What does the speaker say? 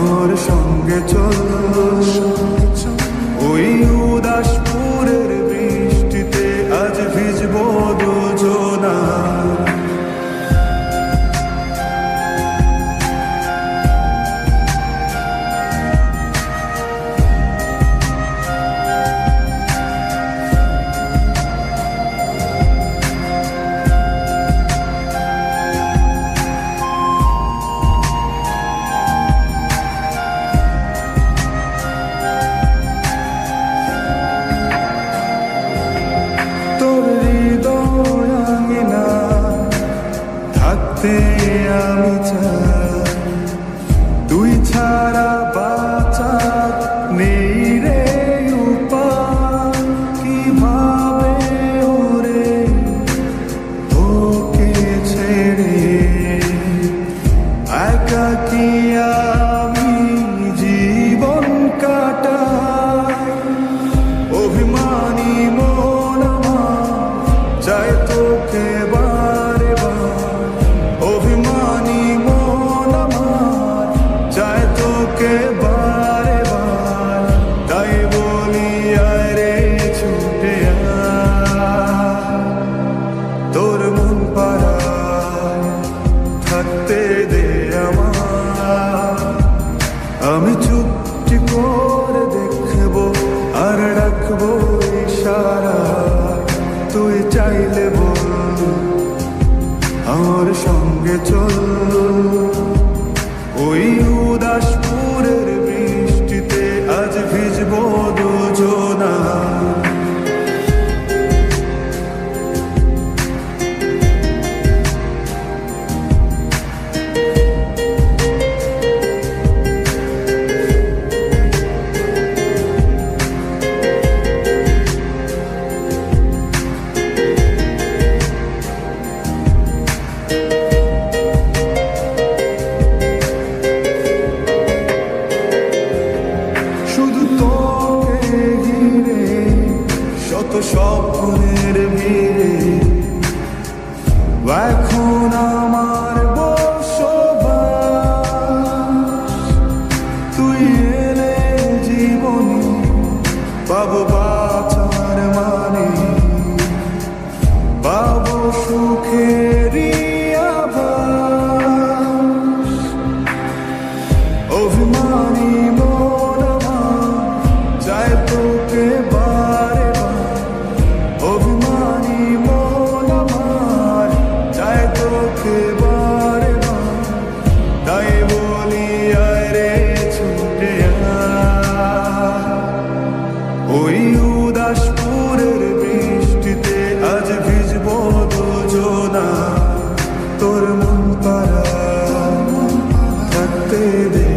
আমার সঙ্গে চল ওই উদাসপুরের বৃষ্টিতে আজ ভিজবো দুজনা। আমি চাই তুই ছাড়া বাঁচার নেই রে উপায়। কিভাবে ওরে তোকে ছেড়ে একাকী আমি জীবন কাটাই। অভিমানী মন আমার চায় তোকে বারে বার, অভিমানী মন আমার চায় তোকে বারে বার। তাই বলি আরে ছুটে আয়, তোর মন পাড়ায় থাকতে দে আমার। আমি চুপটি করে দেখবো আর রাখবো ইশারা, তুই চাইলে বল আমার সঙ্গে চল ওই উদাসপুরের বৃষ্টিতে আজ ভিজবো দুজনা। শত স্বপ্নের ভিড়ে এখন আমার বসবাস। তুই এলে জীবনে পাবো বাঁচার মানে, পাবো সুখেরই আভাস। অভিমানী মন আমার চায় তোকে বারে বার, অভিমানী মন আমার চায় তোকে বারে বার। তাই বলি আরে ছুটে আয়, ওই উদাসপুরের বৃষ্টিতে আজ ভিজবো দুজনা। তোর মন পাড়ায় থাকতে দে